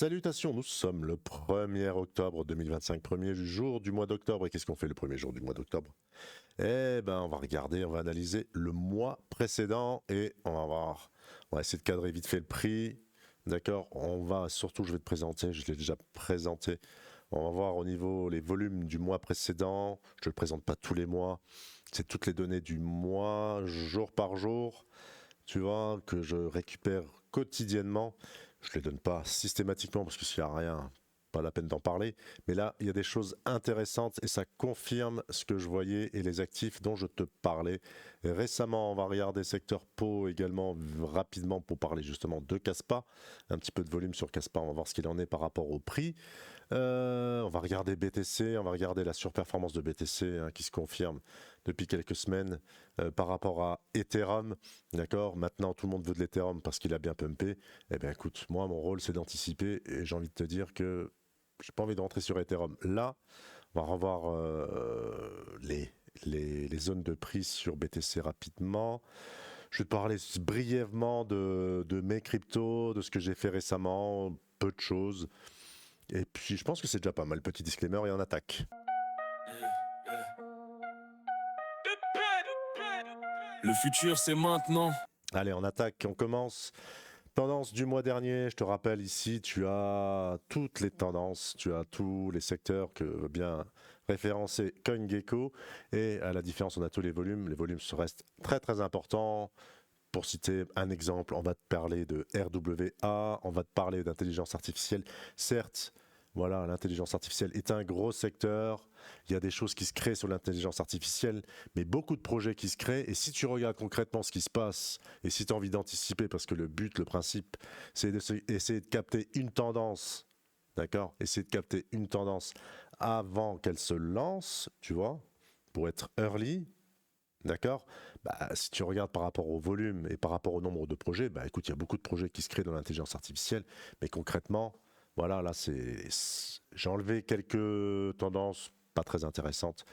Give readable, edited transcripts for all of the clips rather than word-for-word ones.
Salutations, nous sommes le 1er octobre 2025, premier jour du mois d'octobre. Et qu'est-ce qu'on fait le premier jour du mois d'octobre? Eh ben, on va regarder, on va analyser le mois précédent et on va voir, on va essayer de cadrer vite fait le prix. D'accord? On va surtout, je vais te présenter, je l'ai déjà présenté. On va voir au niveau les volumes du mois précédent. Je ne le présente pas tous les mois. C'est toutes les données du mois, jour par jour, tu vois, que je récupère quotidiennement. Je ne les donne pas systématiquement parce que s'il n'y a rien, pas la peine d'en parler. Mais là, il y a des choses intéressantes et ça confirme ce que je voyais et les actifs dont je te parlais. Et récemment, on va regarder secteur Pau également rapidement pour parler justement de Caspa. Un petit peu de volume sur Caspa, on va voir ce qu'il en est par rapport au prix. On va regarder BTC, on va regarder la surperformance de BTC qui se confirme depuis quelques semaines par rapport à Ethereum. D'accord. Maintenant, tout le monde veut de l'Ethereum parce qu'il a bien pumpé. Eh bien, écoute, moi, mon rôle, c'est d'anticiper et j'ai envie de te dire que j'ai pas envie de rentrer sur Ethereum. Là, on va revoir les zones de prix sur BTC rapidement. Je vais te parler brièvement de mes cryptos, de ce que j'ai fait récemment, peu de choses. Et puis, je pense que c'est déjà pas mal. Petit disclaimer et on attaque. Le futur, c'est maintenant. Allez, on attaque, on commence. Tendance du mois dernier, je te rappelle ici, tu as toutes les tendances, tu as tous les secteurs que veut bien référencer CoinGecko. Et à la différence, on a tous les volumes. Les volumes se restent très très importants. Pour citer un exemple, on va te parler de RWA, on va te parler d'intelligence artificielle. Certes, voilà, l'intelligence artificielle est un gros secteur. Il y a des choses qui se créent sur l'intelligence artificielle, mais beaucoup de projets qui se créent. Et si tu regardes concrètement ce qui se passe, et si tu as envie d'anticiper, parce que le but, le principe, c'est d'essayer de capter une tendance, d'accord? Essayer de capter une tendance avant qu'elle se lance, tu vois, pour être early. D'accord. Bah, si tu regardes par rapport au volume et par rapport au nombre de projets, bah, écoute, il y a beaucoup de projets qui se créent dans l'intelligence artificielle, mais concrètement, voilà, là, j'ai enlevé quelques tendances pas très intéressantes,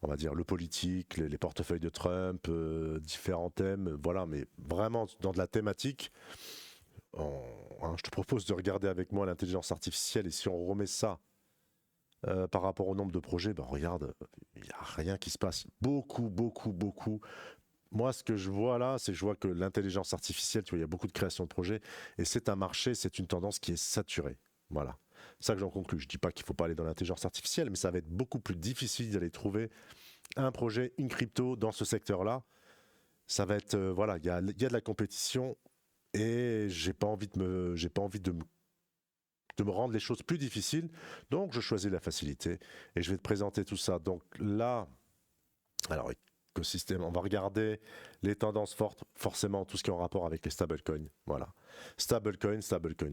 on va dire le politique, les portefeuilles de Trump, différents thèmes, voilà, mais vraiment dans de la thématique, je te propose de regarder avec moi l'intelligence artificielle et si on remet ça par rapport au nombre de projets, ben regarde, il n'y a rien qui se passe. Beaucoup, beaucoup, beaucoup. Moi, ce que je vois là, c'est que je vois que l'intelligence artificielle, tu vois, il y a beaucoup de création de projets et c'est un marché, c'est une tendance qui est saturée. Voilà. C'est ça que j'en conclus. Je ne dis pas qu'il ne faut pas aller dans l'intelligence artificielle, mais ça va être beaucoup plus difficile d'aller trouver un projet, une crypto dans ce secteur-là. Ça va être, voilà, il y a de la compétition et j'ai pas envie de me rendre les choses plus difficiles. Donc, je choisis la facilité et je vais te présenter tout ça. Donc là, alors, écosystème, on va regarder les tendances fortes, forcément tout ce qui est en rapport avec les stablecoins. Voilà. Stablecoin,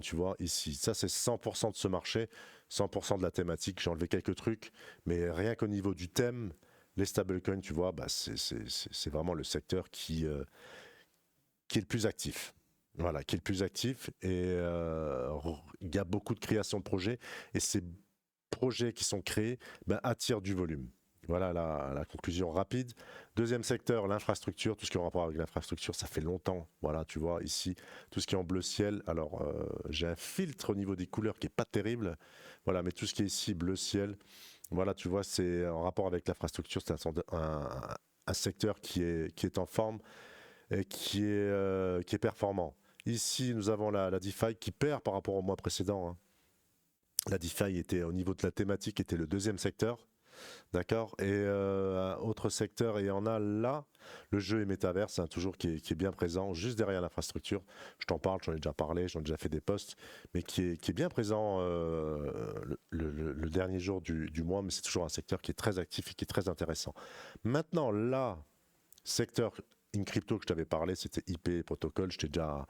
tu vois, ici, ça c'est 100% de ce marché, 100% de la thématique. J'ai enlevé quelques trucs, mais rien qu'au niveau du thème, les stablecoins, tu vois, bah, c'est vraiment le secteur qui est le plus actif. Voilà, qui est le plus actif et il y a beaucoup de création de projets et ces projets qui sont créés attirent du volume. Voilà la conclusion rapide. Deuxième secteur, l'infrastructure, tout ce qui est en rapport avec l'infrastructure, ça fait longtemps. Voilà, tu vois ici, tout ce qui est en bleu ciel. Alors, j'ai un filtre au niveau des couleurs qui est pas terrible. Voilà, mais tout ce qui est ici, bleu ciel, voilà, tu vois, c'est en rapport avec l'infrastructure, c'est un secteur qui est en forme et qui est performant. Ici, nous avons la DeFi qui perd par rapport au mois précédent. Hein. La DeFi était au niveau de la thématique, était le deuxième secteur. D'accord. Et un autre secteur, et on a là le jeu et métaverse, hein, toujours qui est bien présent, juste derrière l'infrastructure. Je t'en parle, j'en ai déjà parlé, j'en ai déjà fait des posts, mais qui est bien présent le dernier jour du mois, mais c'est toujours un secteur qui est très actif et qui est très intéressant. Maintenant, là, secteur une crypto que je t'avais parlé, c'était IP protocole, je t'ai déjà,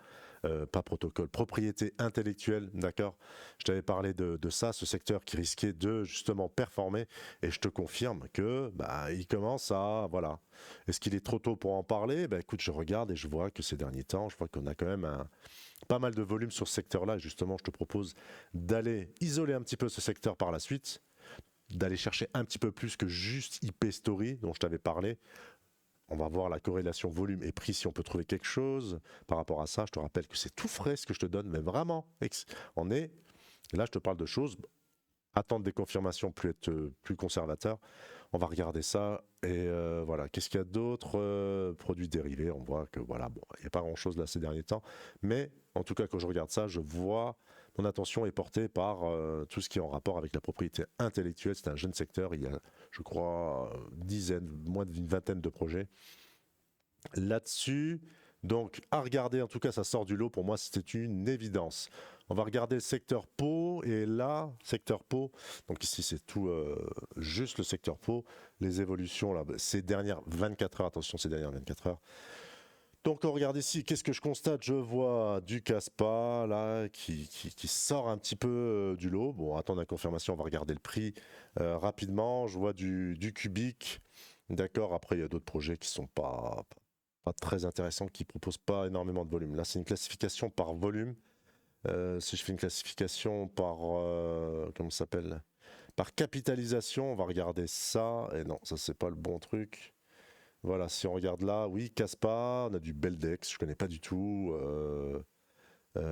pas protocole, propriété intellectuelle, d'accord. Je t'avais parlé de ça, ce secteur qui risquait de justement performer, et je te confirme que il commence à, voilà. Est-ce qu'il est trop tôt pour en parler? Écoute, je regarde et je vois que ces derniers temps, je vois qu'on a quand même pas mal de volume sur ce secteur-là. Justement, je te propose d'aller isoler un petit peu ce secteur par la suite, d'aller chercher un petit peu plus que juste IP Story, dont je t'avais parlé. On va voir la corrélation volume et prix si on peut trouver quelque chose par rapport à ça. Je te rappelle que c'est tout frais ce que je te donne, mais vraiment, on est Et là, je te parle de choses, attendre des confirmations, être plus conservateur. On va regarder ça. Et voilà, qu'est-ce qu'il y a d'autres produits dérivés? On voit que voilà, bon, il n'y a pas grand-chose là ces derniers temps. Mais en tout cas, quand je regarde ça, je vois, mon attention est portée par tout ce qui est en rapport avec la propriété intellectuelle. C'est un jeune secteur. Il y a, je crois, moins d'une vingtaine de projets là-dessus. Donc, à regarder, en tout cas, ça sort du lot. Pour moi, c'était une évidence. On va regarder le secteur peau. Et là, secteur peau, donc ici, c'est tout juste le secteur peau. Les évolutions, là, ces dernières 24 heures, attention, ces dernières 24 heures. Donc, on regarde ici, qu'est-ce que je constate? Je vois du Caspa, là, qui sort un petit peu du lot. Bon, attendre la confirmation, on va regarder le prix rapidement. Je vois du Cubic. D'accord, après, il y a d'autres projets qui sont pas très intéressants, qui proposent pas énormément de volume. Là, c'est une classification par volume. Si je fais une classification par comment ça s'appelle? Par capitalisation, on va regarder ça. Et non, ça c'est pas le bon truc. Voilà, si on regarde là, oui, Caspa, on a du Beldex, je connais pas du tout.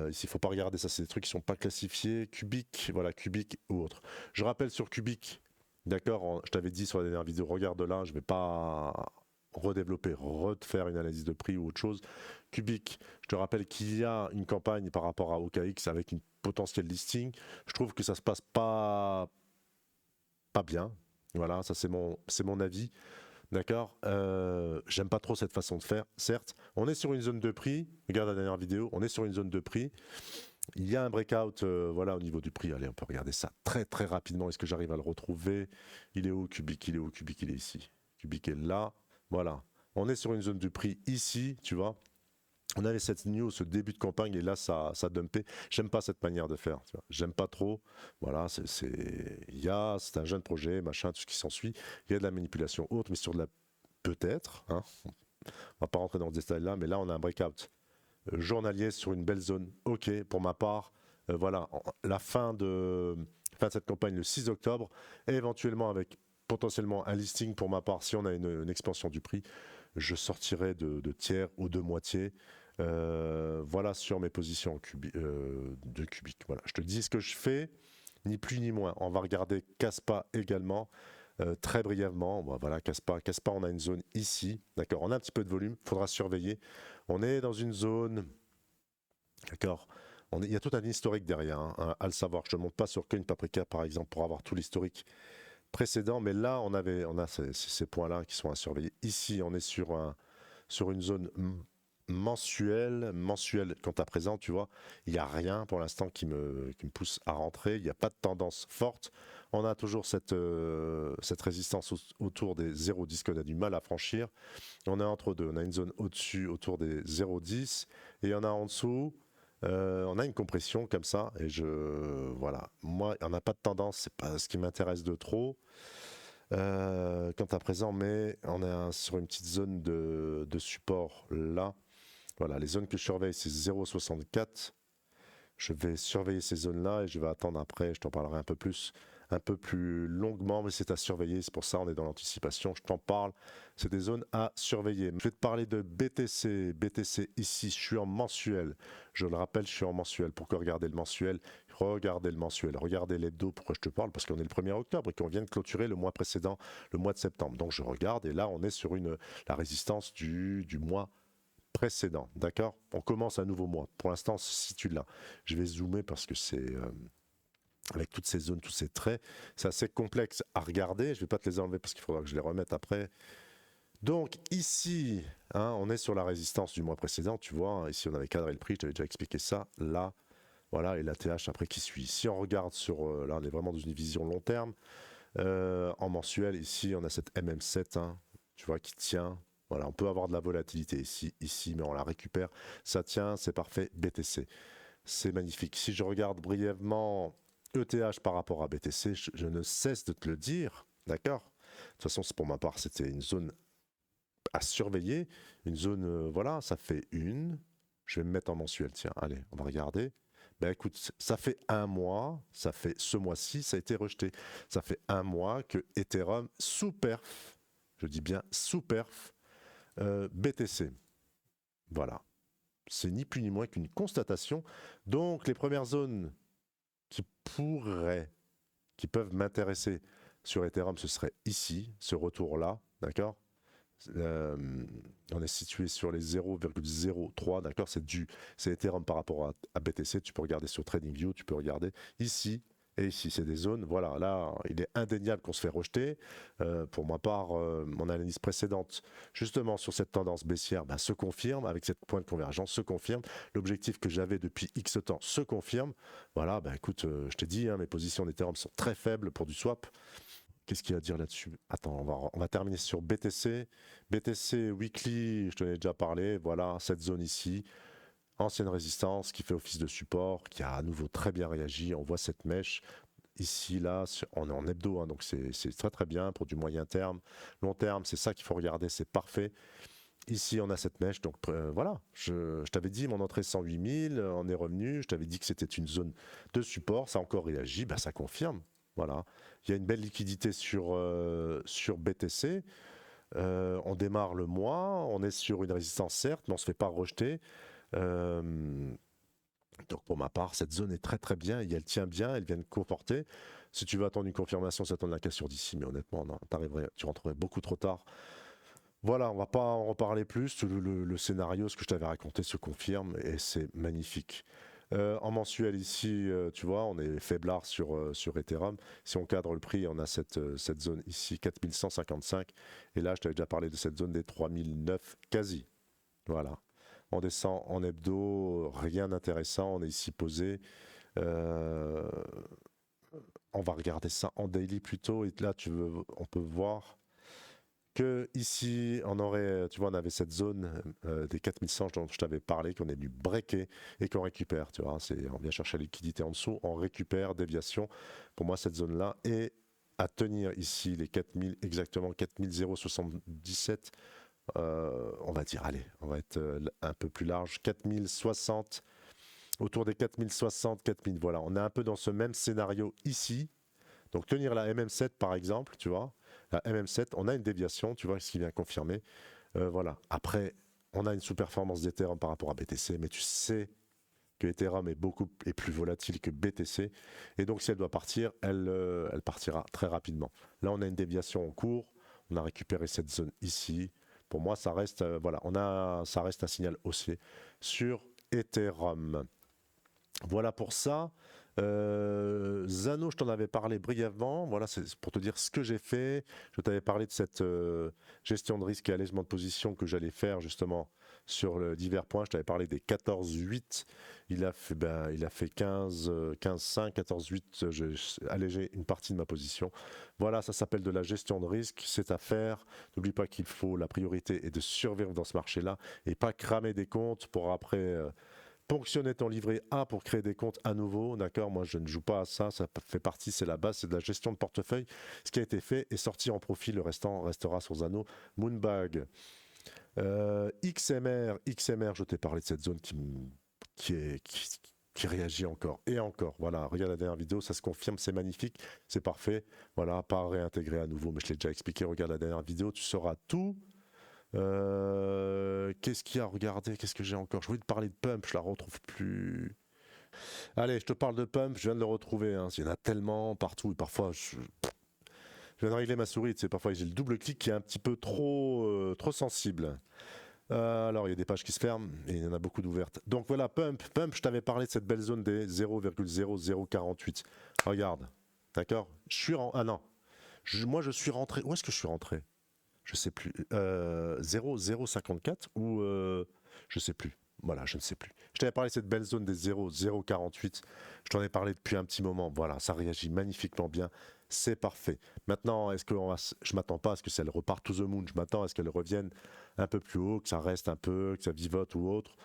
Ici, il faut pas regarder ça, c'est des trucs qui sont pas classifiés. Cubic, voilà, Cubic ou autre. Je rappelle sur Cubic, d'accord, je t'avais dit sur la dernière vidéo, regarde là, je vais pas redévelopper, refaire une analyse de prix ou autre chose. Cubic, je te rappelle qu'il y a une campagne par rapport à OKX avec une potentielle listing. Je trouve que ça se passe pas bien. Voilà, ça c'est mon avis. D'accord. J'aime pas trop cette façon de faire, certes. On est sur une zone de prix. Regarde la dernière vidéo. On est sur une zone de prix. Il y a un breakout voilà, au niveau du prix. Allez, on peut regarder ça très très rapidement. Est-ce que j'arrive à le retrouver? Il est où, Cubic? Il est où, Cubic? Il est ici. Cubic est là. Voilà. On est sur une zone de prix ici, tu vois. On avait cette news, ce début de campagne, et là, ça dumpait. J'aime pas cette manière de faire. J'aime pas trop. Voilà, c'est un jeune projet, machin, tout ce qui s'ensuit. Il y a de la manipulation autre, mais sur de la peut-être. Hein, on va pas rentrer dans ce détail-là, mais là, on a un breakout journalier sur une belle zone. Ok, pour ma part, voilà, la fin de cette campagne le 6 octobre, et éventuellement avec potentiellement un listing pour ma part, si on a une expansion du prix, je sortirai de tiers ou de moitié. Voilà sur mes positions de cubique. Voilà, je te dis ce que je fais, ni plus ni moins. On va regarder Caspa également. Très brièvement, voilà, Caspa, on a une zone ici, d'accord, on a un petit peu de volume, il faudra surveiller. On est dans une zone, d'accord, il y a tout un historique derrière, hein, à le savoir. Je ne te montre pas sur Coin Paprika par exemple pour avoir tout l'historique précédent, mais là on a ces points-là qui sont à surveiller. Ici, on est sur une zone mensuelle quant à présent, tu vois, il n'y a rien pour l'instant qui me pousse à rentrer, il n'y a pas de tendance forte. On a toujours cette résistance autour des 0,10 qu'on a du mal à franchir. On est entre deux, on a une zone au-dessus autour des 0,10 et il y en a en dessous. On a une compression comme ça et voilà, moi il n'y en a pas de tendance, c'est pas ce qui m'intéresse de trop quant à présent, mais on est sur une petite zone de support là. Voilà, les zones que je surveille, c'est 0,64. Je vais surveiller ces zones-là et je vais attendre après, je t'en parlerai un peu plus longuement, mais c'est à surveiller, c'est pour ça on est dans l'anticipation, je t'en parle, c'est des zones à surveiller. Je vais te parler de BTC. BTC ici, je suis en mensuel, je le rappelle, je suis en mensuel. Pourquoi regarder le mensuel? Regardez le mensuel, regardez l'hebdo. Pourquoi je te parle? Parce qu'on est le 1er octobre et qu'on vient de clôturer le mois précédent, le mois de septembre. Donc je regarde et là on est sur la résistance du mois précédent, d'accord? On commence un nouveau mois. Pour l'instant, on se situe là. Je vais zoomer parce que c'est avec toutes ces zones, tous ces traits, c'est assez complexe à regarder. Je vais pas te les enlever parce qu'il faudra que je les remette après. Donc ici, hein, on est sur la résistance du mois précédent. Tu vois, ici on avait cadré le prix. Je t'avais déjà expliqué ça. Là, voilà, et la TH après qui suit. Si on regarde sur, là, on est vraiment dans une vision long terme. En mensuel, ici, on a cette MM7, hein, tu vois, qui tient. Voilà, on peut avoir de la volatilité ici, mais on la récupère. Ça tient, c'est parfait. BTC, c'est magnifique. Si je regarde brièvement ETH par rapport à BTC, je ne cesse de te le dire, d'accord? De toute façon, pour ma part, c'était une zone à surveiller. Une zone, voilà, ça fait une. Je vais me mettre en mensuel, tiens, allez, on va regarder. Ben écoute, ça fait un mois, ça fait ce mois-ci, ça a été rejeté. Ça fait un mois que Ethereum sous-perf, je dis bien sous-perf, BTC. Voilà. C'est ni plus ni moins qu'une constatation. Donc les premières zones qui qui peuvent m'intéresser sur Ethereum, ce serait ici, ce retour-là, d'accord. On est situé sur les 0,03, d'accord, c'est Ethereum par rapport à BTC, tu peux regarder sur TradingView, tu peux regarder ici et ici, c'est des zones, voilà, là, il est indéniable qu'on se fait rejeter. Pour ma part, mon analyse précédente, justement sur cette tendance baissière, se confirme, avec cette point de convergence, se confirme. L'objectif que j'avais depuis X temps se confirme. Voilà, écoute, je t'ai dit, mes positions d'Ethereum sont très faibles pour du swap. Qu'est-ce qu'il y a à dire là-dessus? Attends, on va terminer sur BTC. BTC Weekly, je te l'ai déjà parlé, voilà, cette zone ici. Ancienne résistance qui fait office de support, qui a à nouveau très bien réagi. On voit cette mèche ici, là, on est en hebdo, hein, donc c'est très très bien pour du moyen terme. Long terme, c'est ça qu'il faut regarder, c'est parfait. Ici, on a cette mèche, donc voilà, je t'avais dit, mon entrée 108 000, on est revenu, je t'avais dit que c'était une zone de support, ça a encore réagi, ça confirme. Voilà, il y a une belle liquidité sur BTC. On démarre le mois, on est sur une résistance certes, mais on ne se fait pas rejeter. Donc pour ma part, cette zone est très très bien, et elle tient bien, elle vient de comporter. Si tu veux attendre une confirmation, ça tombe la casse sur d'ici, mais honnêtement, non, tu rentrerais beaucoup trop tard. Voilà, on va pas en reparler plus. Le scénario, ce que je t'avais raconté se confirme et c'est magnifique. En mensuel ici, tu vois, on est faiblard sur Ethereum. Si on cadre le prix, on a cette zone ici, 4155. Et là, je t'avais déjà parlé de cette zone des 3009 quasi. Voilà. On descend en hebdo, rien d'intéressant. On est ici posé. On va regarder ça en daily plutôt. Et là, on peut voir que ici, on aurait, tu vois, on avait cette zone des 4100 dont je t'avais parlé, qu'on est venu breaker et qu'on récupère. Tu vois, on vient chercher la liquidité en dessous, on récupère déviation. Pour moi, cette zone-là est à tenir ici les 4000, exactement 4077. On va dire, allez, on va être un peu plus large, 4060, autour des 4060, 4000, voilà, on est un peu dans ce même scénario ici. Donc tenir la MM7 par exemple, tu vois, la MM7, on a une déviation, tu vois ce qui vient confirmer. Voilà, après, on a une sous-performance d'Ethereum par rapport à BTC, mais tu sais que Ethereum est plus volatile que BTC, et donc si elle doit partir, elle partira très rapidement. Là, on a une déviation en cours, on a récupéré cette zone ici. Pour moi, ça reste, ça reste un signal haussier sur Ethereum. Voilà pour ça. Zano, je t'en avais parlé brièvement. Voilà, c'est pour te dire ce que j'ai fait. Je t'avais parlé de cette gestion de risque et allègement de position que j'allais faire justement sur divers points. Je t'avais parlé des 14-8. Il a fait 15-5, 14-8. J'ai allégé une partie de ma position. Voilà, ça s'appelle de la gestion de risque. C'est à faire. N'oublie pas qu'il faut, la priorité est de survivre dans ce marché-là et pas cramer des comptes pour après ponctionner ton livret A pour créer des comptes à nouveau, d'accord? Moi, je ne joue pas à ça, ça fait partie, c'est la base, c'est de la gestion de portefeuille. Ce qui a été fait est sorti en profit, le restant restera sur Zano. Moonbag, XMR, je t'ai parlé de cette zone qui réagit encore et encore. Voilà, regarde la dernière vidéo, ça se confirme, c'est magnifique, c'est parfait. Voilà, pas réintégré à nouveau, mais je l'ai déjà expliqué, regarde la dernière vidéo, tu sauras tout. Qu'est-ce qu'il y a à regarder? Qu'est-ce que j'ai encore? Je voulais te parler de Pump, je la retrouve plus. Allez, je te parle de Pump, je viens de le retrouver. Hein. Il y en a tellement partout et parfois je viens de régler ma souris. Tu sais, parfois j'ai le double clic qui est un petit peu trop sensible. Alors il y a des pages qui se ferment et il y en a beaucoup d'ouvertes. Donc voilà, Pump, je t'avais parlé de cette belle zone des 0,0048. Regarde, d'accord? Ah non, moi je suis rentré. Où est-ce que je suis rentré? Je sais plus, 0,054 ou je sais plus. Voilà, je ne sais plus. Je t'avais parlé de cette belle zone des 0,048. Je t'en ai parlé depuis un petit moment. Voilà, ça réagit magnifiquement bien. C'est parfait. Maintenant, je m'attends pas à ce que ça reparte to the moon. Je m'attends à ce qu'elle revienne un peu plus haut, que ça reste un peu, que ça vivote ou autre.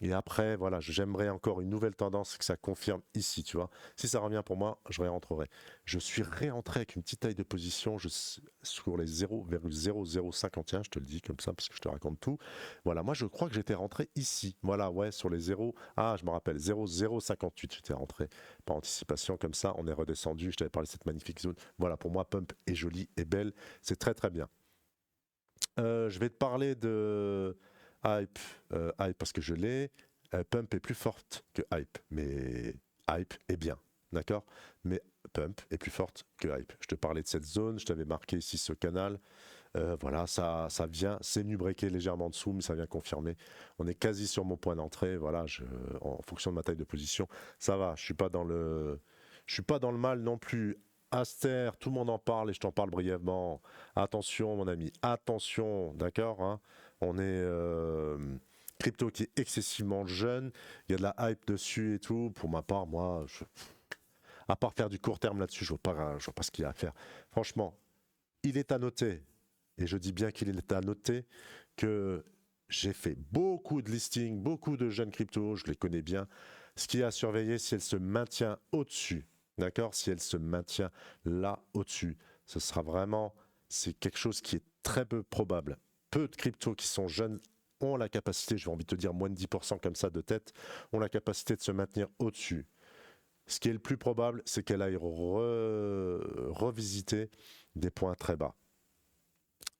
Et après, voilà, j'aimerais encore une nouvelle tendance, que ça confirme ici, tu vois. Si ça revient pour moi, je réentrerai. Je suis réentré avec une petite taille de position sur les 0,0051, je te le dis comme ça parce que je te raconte tout. Voilà, moi je crois que j'étais rentré ici. Voilà, ouais, sur les 0. Ah, je me rappelle, 0,058, j'étais rentré par anticipation comme ça. On est redescendu, je t'avais parlé de cette magnifique zone. Voilà, pour moi, Pump est jolie et belle. C'est très très bien. Je vais te parler de Hype, Hype parce que je l'ai. Pump est plus forte que Hype, mais Hype est bien. d'accord? Mais Pump est plus forte que Hype. Je te parlais de cette zone, je t'avais marqué ici ce canal. Voilà, ça vient, c'est venu breaker légèrement en dessous, mais ça vient confirmer. On est quasi sur mon point d'entrée. Voilà, en fonction de ma taille de position, ça va. Je suis pas dans le mal non plus. Aster, tout le monde en parle et je t'en parle brièvement. Attention, mon ami, attention, d'accord, hein. On est crypto qui est excessivement jeune. Il y a de la hype dessus et tout. Pour ma part, moi, à part faire du court terme là-dessus, je vois pas ce qu'il y a à faire. Franchement, il est à noter, et je dis bien qu'il est à noter, que j'ai fait beaucoup de listings, beaucoup de jeunes cryptos, je les connais bien. Ce qui est à surveiller, si elle se maintient au-dessus, d'accord? Si elle se maintient là au-dessus, ce sera vraiment, c'est quelque chose qui est très peu probable. Peu de cryptos qui sont jeunes ont la capacité, j'ai envie de te dire moins de 10% comme ça de tête, ont la capacité de se maintenir au-dessus. Ce qui est le plus probable, c'est qu'elle aille revisiter des points très bas.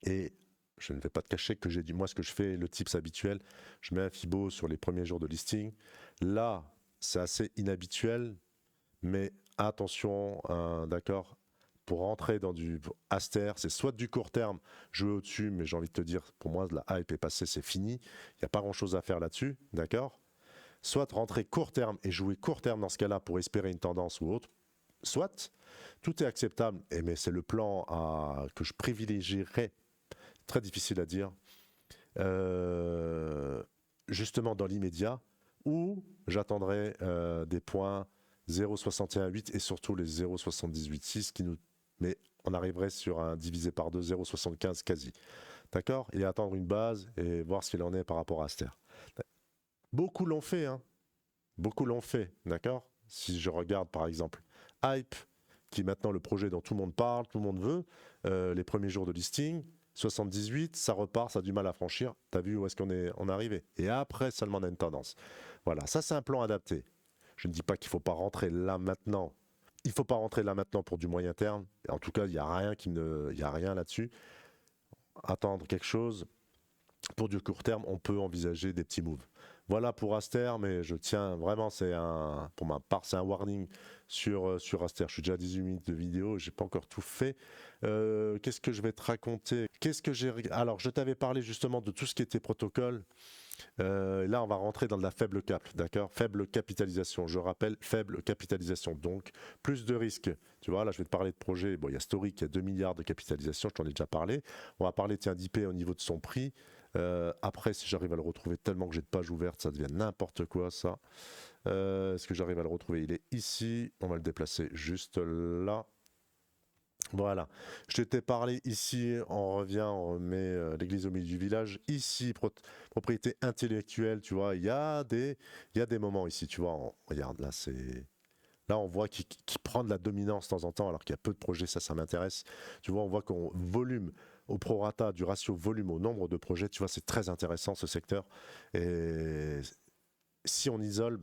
Et je ne vais pas te cacher que j'ai dit, moi, ce que je fais, le tips habituel, je mets un Fibo sur les premiers jours de listing. Là, c'est assez inhabituel, mais attention, d'accord, pour rentrer dans du Aster, c'est soit du court terme, jouer au-dessus, mais j'ai envie de te dire, pour moi, la hype est passée, c'est fini. Il n'y a pas grand-chose à faire là-dessus, d'accord? Soit rentrer court terme et jouer court terme dans ce cas-là pour espérer une tendance ou autre, soit tout est acceptable, mais c'est le plan que je privilégierais, très difficile à dire, justement dans l'immédiat, ou j'attendrai des points 0,61,8 et surtout les 0,78,6 qui nous... Mais on arriverait sur un divisé par 2, 0,75 quasi. D'accord? Et attendre une base et voir ce qu'il en est par rapport à Aster. Beaucoup l'ont fait, hein. Beaucoup l'ont fait, d'accord? Si je regarde par exemple Hype, qui est maintenant le projet dont tout le monde parle, tout le monde veut, les premiers jours de listing, 78, ça repart, ça a du mal à franchir. T'as vu où est-ce qu'on est arrivé? Et après seulement on a une tendance. Voilà, ça c'est un plan adapté. Je ne dis pas qu'il ne faut pas rentrer là maintenant. Il ne faut pas rentrer là maintenant pour du moyen terme. En tout cas, il n'y a rien là-dessus. Attendre quelque chose. Pour du court terme, on peut envisager des petits moves. Voilà pour Aster, mais je tiens vraiment, pour ma part, c'est un warning sur Aster. Je suis déjà à 18 minutes de vidéo, j'ai pas encore tout fait. Qu'est-ce que je vais te raconter? Alors, je t'avais parlé justement de tout ce qui était protocole. Là, on va rentrer dans de la faible cap, d'accord? Faible capitalisation. Je rappelle, faible capitalisation. Donc, plus de risques. Tu vois, là, je vais te parler de projet. Bon, il y a Story qui a 2 milliards de capitalisation, je t'en ai déjà parlé. On va parler, tiens, d'IP au niveau de son prix. Après, si j'arrive à le retrouver tellement que j'ai de pages ouvertes, ça devient n'importe quoi, ça. Est-ce que j'arrive à le retrouver? Il est ici. On va le déplacer juste là. Voilà, je t'ai parlé ici, on revient, on remet l'église au milieu du village. Ici, propriété intellectuelle, tu vois, il y a des moments ici, tu vois, regarde, là on voit qu'il prend de la dominance de temps en temps, alors qu'il y a peu de projets, ça m'intéresse. Tu vois, on voit qu'on volume au prorata du ratio volume au nombre de projets, tu vois, c'est très intéressant ce secteur. Et si on isole,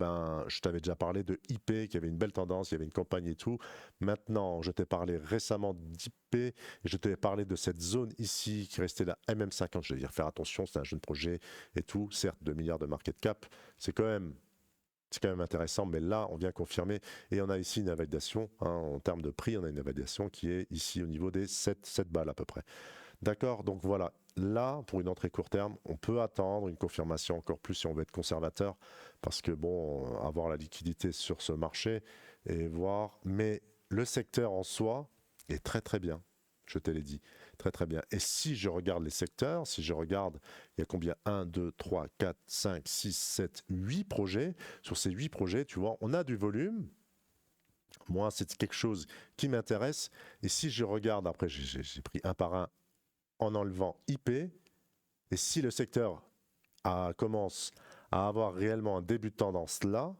je t'avais déjà parlé de IP, qui avait une belle tendance, il y avait une campagne et tout. Maintenant, je t'ai parlé récemment d'IP, et je t'ai parlé de cette zone ici, qui restait la MM50. Je vais dire, faire attention, c'est un jeune projet et tout. Certes, 2 milliards de market cap, c'est quand même intéressant, mais là, on vient confirmer. Et on a ici une validation, hein, en termes de prix, on a une validation qui est ici au niveau des 7 balles à peu près. D'accord, donc voilà, là, pour une entrée court terme, on peut attendre une confirmation encore plus si on veut être conservateur, parce que bon, avoir la liquidité sur ce marché et voir, mais le secteur en soi est très très bien, je te l'ai dit, très très bien. Et si je regarde les secteurs, si je regarde, il y a combien? 1, 2, 3, 4, 5, 6, 7, 8 projets. Sur ces 8 projets, tu vois, on a du volume. Moi, c'est quelque chose qui m'intéresse. Et si je regarde, après, j'ai pris un par un, en enlevant IP, et si le secteur commence à avoir réellement un début de tendance là,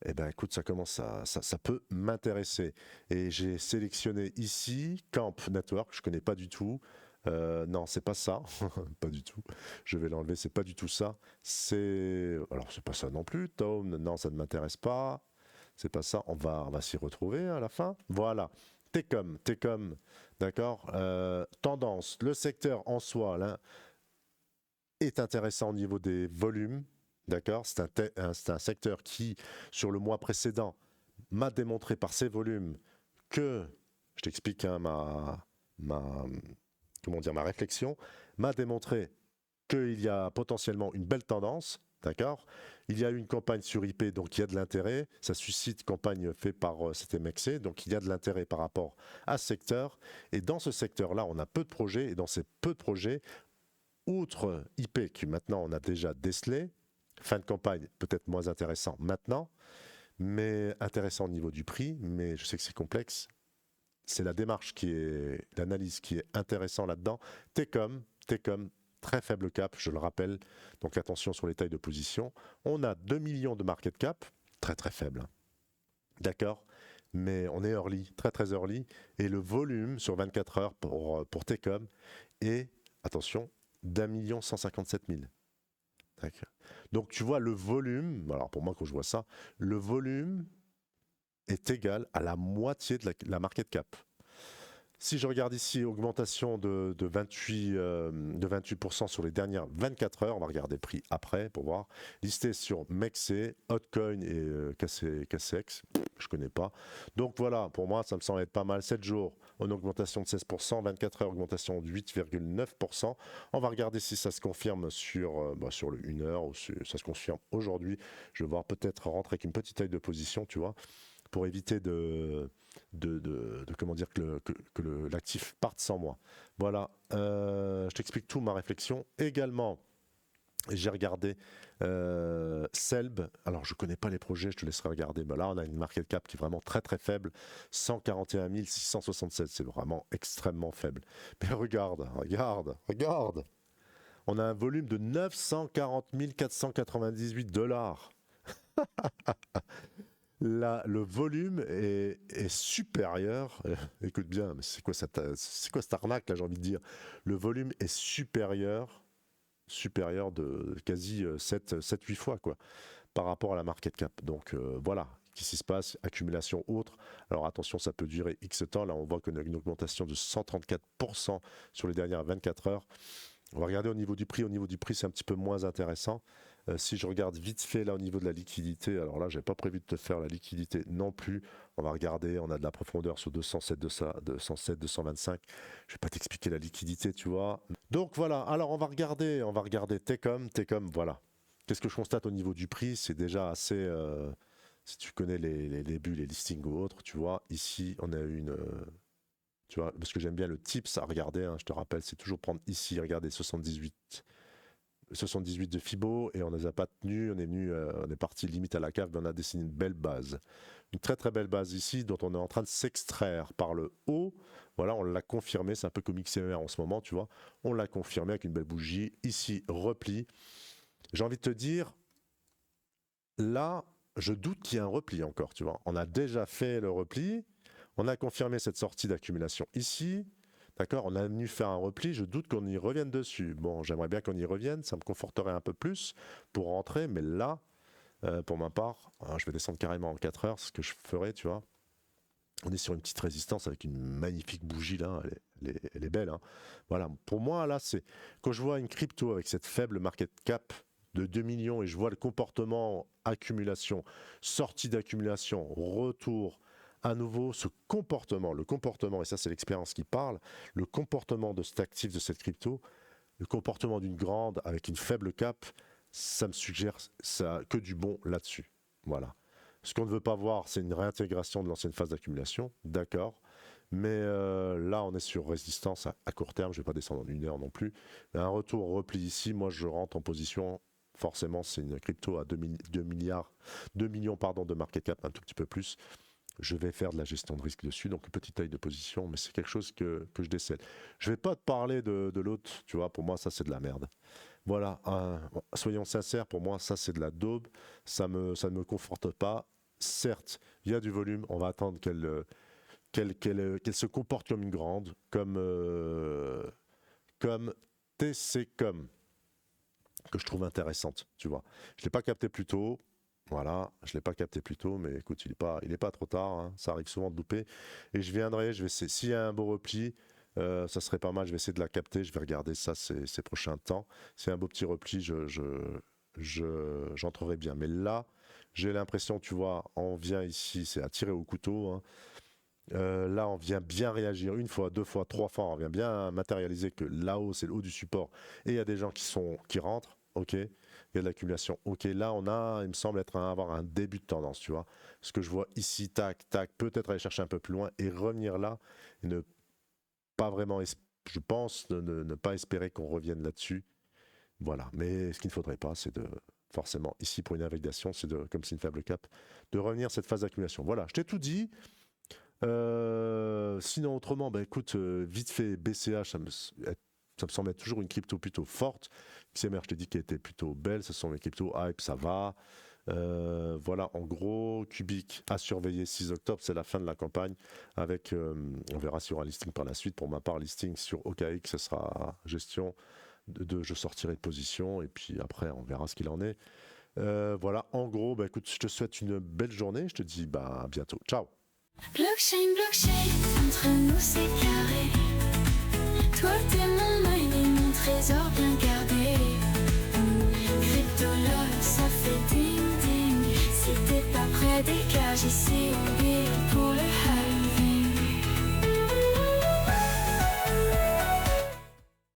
eh ben écoute, ça peut m'intéresser. Et j'ai sélectionné ici Camp Network, je connais pas du tout. Non, c'est pas ça, pas du tout. Je vais l'enlever, c'est pas du tout ça. Alors c'est pas ça non plus. Tome, non, ça ne m'intéresse pas. C'est pas ça. On va s'y retrouver à la fin. Voilà. Tecom, d'accord. Tendance, le secteur en soi là, est intéressant au niveau des volumes, d'accord. C'est un secteur qui, sur le mois précédent, m'a démontré par ses volumes que, je t'explique hein, ma réflexion, m'a démontré qu'il y a potentiellement une belle tendance, d'accord. Il y a eu une campagne sur IP, donc il y a de l'intérêt. Ça suscite campagne faite par CTMXC, donc il y a de l'intérêt par rapport à ce secteur. Et dans ce secteur-là, on a peu de projets. Et dans ces peu de projets, outre IP, qui maintenant on a déjà décelé, fin de campagne peut-être moins intéressant maintenant, mais intéressant au niveau du prix, mais je sais que c'est complexe. C'est la démarche l'analyse qui est intéressant là-dedans. Tecom, très faible cap, je le rappelle, donc attention sur les tailles de position. On a 2 millions de market cap, très très faible, d'accord, mais on est early, très très early, et le volume sur 24 heures pour Tecom est, attention, d'1 157 000. Donc tu vois le volume, alors pour moi quand je vois ça, le volume est égal à la moitié de la market cap. Si je regarde ici, augmentation de 28% sur les dernières 24 heures, on va regarder le prix après pour voir. Listé sur MEXC, Hotcoin et KCX, je ne connais pas. Donc voilà, pour moi, ça me semble être pas mal. 7 jours, une augmentation de 16%, 24 heures, augmentation de 8,9%. On va regarder si ça se confirme sur le 1 heure ou si ça se confirme aujourd'hui. Je vais voir peut-être rentrer avec une petite taille de position, tu vois, pour éviter comment dire que l'actif parte sans moi. Voilà, je t'explique tout ma réflexion. Également, j'ai regardé Selb. Alors, je ne connais pas les projets, je te laisserai regarder. Mais là, on a une market cap qui est vraiment très très faible. 141 667, c'est vraiment extrêmement faible. Mais regarde. On a un volume de 940 498 $. Là, le volume est supérieur. Écoute bien, mais c'est quoi cette arnaque là, j'ai envie de dire. Le volume est supérieur de quasi 7-8 fois quoi, par rapport à la market cap. Donc voilà, qu'est-ce qui se passe, accumulation autre. Alors attention, ça peut durer X temps. Là, on voit qu'on a une augmentation de 134% sur les dernières 24 heures. On va regarder au niveau du prix. Au niveau du prix, c'est un petit peu moins intéressant. Si je regarde vite fait là au niveau de la liquidité, alors là, j'ai pas prévu de te faire la liquidité non plus. On va regarder, on a de la profondeur sur 207, 225. Je vais pas t'expliquer la liquidité, tu vois. Donc voilà, alors on va regarder Tecom, voilà. Qu'est-ce que je constate au niveau du prix? C'est déjà assez... si tu connais les bulles, les listings ou autres, tu vois, ici, on a une... tu vois, parce que j'aime bien le tips à regarder, hein, je te rappelle, c'est toujours prendre ici, regarder 78 de Fibo et on ne les a pas tenus, on est parti limite à la cave, mais on a dessiné une belle base. Une très très belle base ici dont on est en train de s'extraire par le haut. Voilà, on l'a confirmé, c'est un peu comme XMR en ce moment, tu vois. On l'a confirmé avec une belle bougie. Ici, repli. J'ai envie de te dire, là, je doute qu'il y ait un repli encore, tu vois. On a déjà fait le repli, on a confirmé cette sortie d'accumulation ici. D'accord, on a venu faire un repli, je doute qu'on y revienne dessus. Bon, j'aimerais bien qu'on y revienne, ça me conforterait un peu plus pour rentrer, mais là, pour ma part, je vais descendre carrément en 4 heures, ce que je ferai, tu vois. On est sur une petite résistance avec une magnifique bougie là, elle est belle. Hein. Voilà, pour moi, là, c'est quand je vois une crypto avec cette faible market cap de 2 millions et je vois le comportement accumulation, sortie d'accumulation, retour à nouveau, le comportement, et ça c'est l'expérience qui parle, le comportement de cet actif, de cette crypto, le comportement d'une grande avec une faible cap, ça me suggère ça, que du bon là-dessus. Voilà. Ce qu'on ne veut pas voir, c'est une réintégration de l'ancienne phase d'accumulation, d'accord. Mais là, on est sur résistance à court terme, je ne vais pas descendre en 1 heure non plus. Mais un retour au repli ici, moi je rentre en position, forcément c'est une crypto à 2 millions de market cap, un tout petit peu plus. Je vais faire de la gestion de risque dessus, donc une petite taille de position, mais c'est quelque chose que je décèle. Je ne vais pas te parler de l'autre, tu vois, pour moi ça c'est de la merde. Voilà, soyons sincères, pour moi ça c'est de la daube, ça ne me conforte pas. Certes, il y a du volume, on va attendre qu'elle se comporte comme une grande, comme TCCom, que je trouve intéressante, tu vois. Je ne l'ai pas capté plus tôt. Voilà, je ne l'ai pas capté plus tôt, mais écoute, il est pas trop tard, hein, ça arrive souvent de louper. Et je vais essayer, s'il y a un beau repli, ça serait pas mal, je vais essayer de la capter, je vais regarder ça ces prochains temps. S'il y a un beau petit repli, j'entrerai bien. Mais là, J'ai l'impression, tu vois, on vient ici, c'est à tirer au couteau, hein. Là, on vient bien réagir une fois, deux fois, trois fois. On vient bien matérialiser que là-haut, c'est le haut du support. Et il y a des gens qui rentrent. OK. Il y a de l'accumulation. OK. Là, il me semble avoir un début de tendance, tu vois. Ce que je vois ici, tac, tac, peut-être aller chercher un peu plus loin et revenir là et ne pas vraiment, je pense, ne pas espérer qu'on revienne là-dessus. Voilà. Mais ce qu'il ne faudrait pas, c'est forcément, ici, pour une invalidation, comme c'est une faible cap, de revenir cette phase d'accumulation. Voilà. Je t'ai tout dit. Sinon, autrement, bah, écoute, vite fait, BCH, ça me semble être toujours une crypto plutôt forte. XMR, je t'ai dit qu'elle était plutôt belle, ce sont les cryptos hype, ça va. Voilà, en gros, Cubic à surveiller 6 octobre, c'est la fin de la campagne. On verra sur un listing par la suite. Pour ma part, listing sur OKX, ce sera gestion je sortirai de position et puis après, on verra ce qu'il en est. Voilà, en gros, bah, écoute, je te souhaite une belle journée. Je te dis à bientôt. Ciao. Blockchain, entre nous c'est carré. Toi t'es mon œil et mon trésor bien gardé. Crypto love, ça fait ding ding. Si t'es pas près, dégage ici.